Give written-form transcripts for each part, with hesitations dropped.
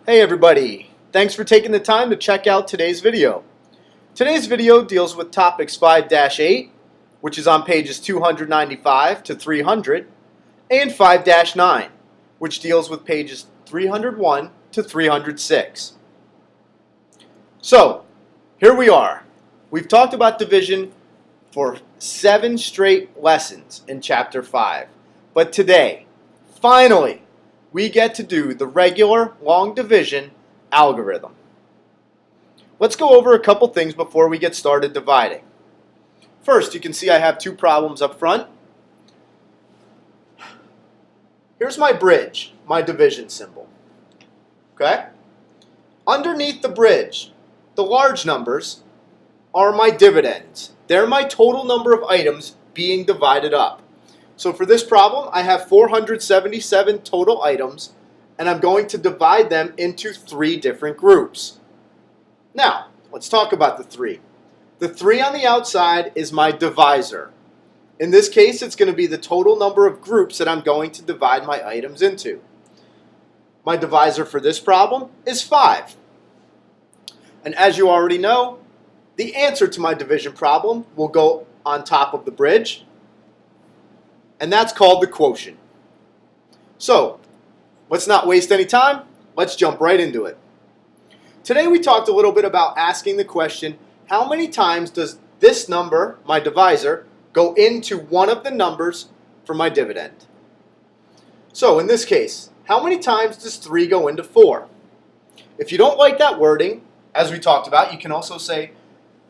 Hey everybody, thanks for taking the time to check out today's video. Today's video deals with topics 5-8, which is on pages 295 to 300, and 5-9, which deals with pages 301 to 306. So, here we are. We've talked about division for 7 straight lessons in chapter 5. But today, finally, we get to do the regular long division algorithm. Let's go over a couple things before we get started dividing. First, you can see I have 2 problems up front. Here's my bridge, my division symbol. Okay? Underneath the bridge, the large numbers are my dividends. They're my total number of items being divided up. So for this problem, I have 477 total items, and I'm going to divide them into 3 different groups. Now, let's talk about the 3. The 3 on the outside is my divisor. In this case, it's going to be the total number of groups that I'm going to divide my items into. My divisor for this problem is 5. And as you already know, the answer to my division problem will go on top of the bridge, and that's called the quotient. So, let's not waste any time. Let's jump right into it. Today we talked a little bit about asking the question, how many times does this number, my divisor, go into one of the numbers for my dividend? So, in this case, how many times does 3 go into 4? If you don't like that wording, as we talked about, you can also say,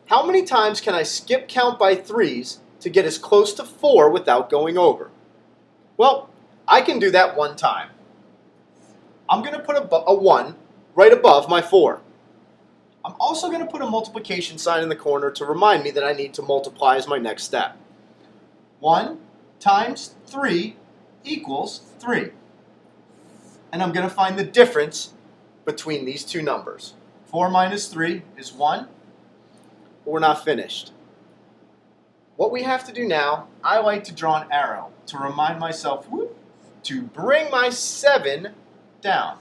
how many times can I skip count by 3s to get as close to 4 without going over? Well, I can do that 1 time. I'm going to put a 1 right above my 4. I'm also going to put a multiplication sign in the corner to remind me that I need to multiply as my next step. 1 times 3 equals 3. And I'm going to find the difference between these 2 numbers. 4 minus 3 is 1. But we're not finished. What we have to do now, I like to draw an arrow to remind myself to bring my 7 down.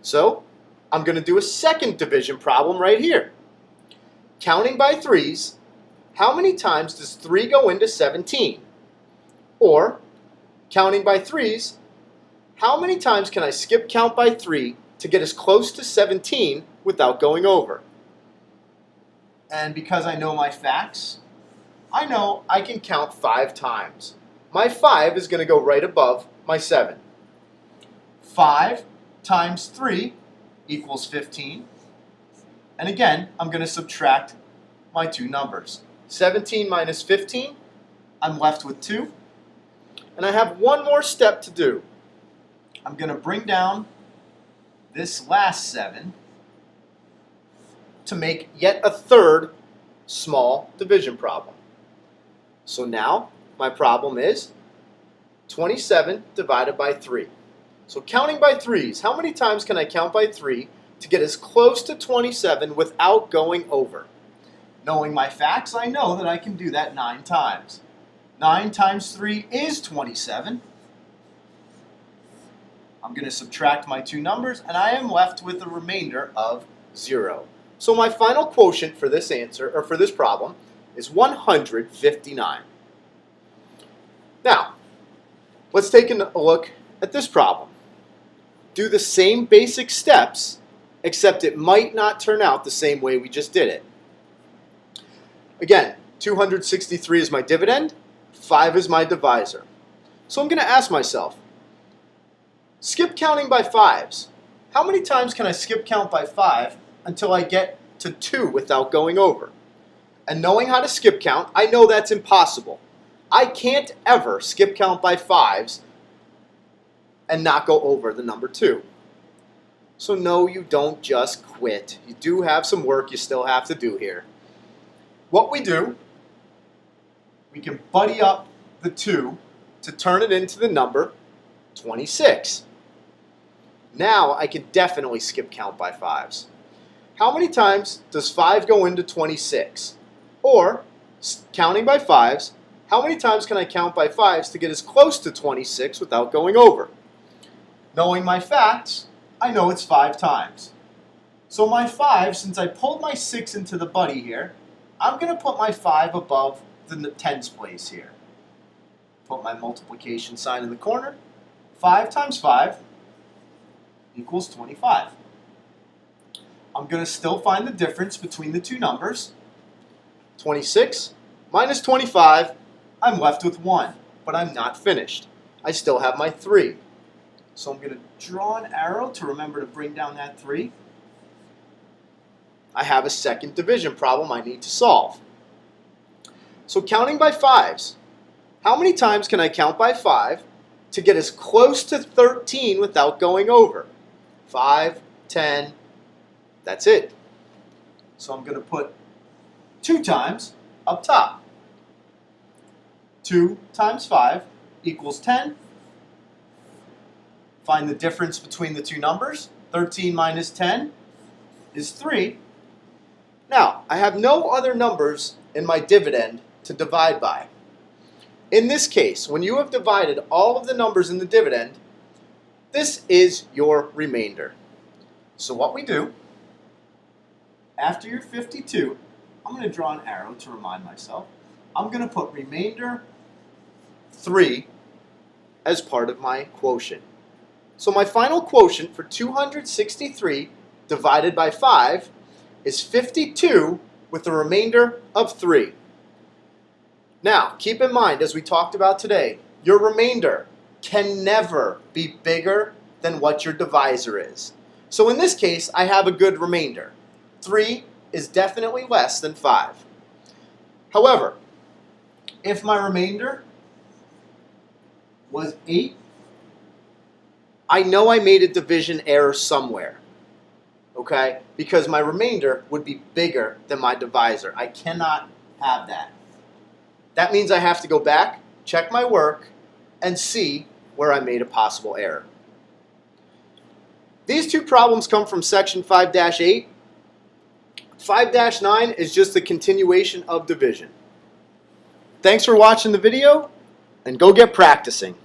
So, I'm going to do a second division problem right here. Counting by 3s, how many times does 3 go into 17? Or, counting by 3s, how many times can I skip count by 3 to get as close to 17 without going over? And because I know my facts, I know I can count 5 times. My 5 is going to go right above my 7. 5 times 3 equals 15. And again, I'm going to subtract my 2 numbers. 17 minus 15, I'm left with 2. And I have one more step to do. I'm going to bring down this last 7 to make yet a third small division problem. So now my problem is 27 divided by 3. So counting by 3s, how many times can I count by 3 to get as close to 27 without going over? Knowing my facts, I know that I can do that 9 times. 9 times 3 is 27. I'm going to subtract my 2 numbers, and I am left with a remainder of 0. So my final quotient for this answer, or for this problem, is 159. Now, let's take a look at this problem. Do the same basic steps, except it might not turn out the same way we just did it. Again, 263 is my dividend, 5 is my divisor. So I'm going to ask myself, skip counting by 5s. How many times can I skip count by 5 until I get to 2 without going over? And knowing how to skip count, I know that's impossible. I can't ever skip count by 5s and not go over the number 2. So no, you don't just quit. You do have some work you still have to do here. What we do, we can buddy up the 2 to turn it into the number 26. Now I can definitely skip count by 5s. How many times does 5 go into 26? Or, counting by 5s, how many times can I count by 5s to get as close to 26 without going over? Knowing my facts, I know it's 5 times. So my 5, since I pulled my 6 into the buddy here, I'm going to put my 5 above the tens place here. Put my multiplication sign in the corner. 5 times 5 equals 25. I'm going to still find the difference between the two numbers. 26 minus 25, I'm left with 1, but I'm not finished. I still have my 3. So I'm going to draw an arrow to remember to bring down that 3. I have a second division problem I need to solve. So counting by 5s, how many times can I count by 5 to get as close to 13 without going over? 5, 10, that's it. So I'm going to put 2 times up top. 2 times 5 equals 10. Find the difference between the two numbers. 13 minus 10 is 3. Now, I have no other numbers in my dividend to divide by. In this case, when you have divided all of the numbers in the dividend, this is your remainder. So what we do, after your 52, I'm going to draw an arrow to remind myself. I'm going to put remainder 3 as part of my quotient. So my final quotient for 263 divided by 5 is 52 with a remainder of 3. Now, keep in mind, as we talked about today, your remainder can never be bigger than what your divisor is. So in this case, I have a good remainder. 3 is definitely less than 5. However, if my remainder was 8, I know I made a division error somewhere, okay? Because my remainder would be bigger than my divisor. I cannot have that. That means I have to go back, check my work, and see where I made a possible error. These two problems come from section 5-8. 5-9 is just a continuation of division. Thanks for watching the video, and go get practicing.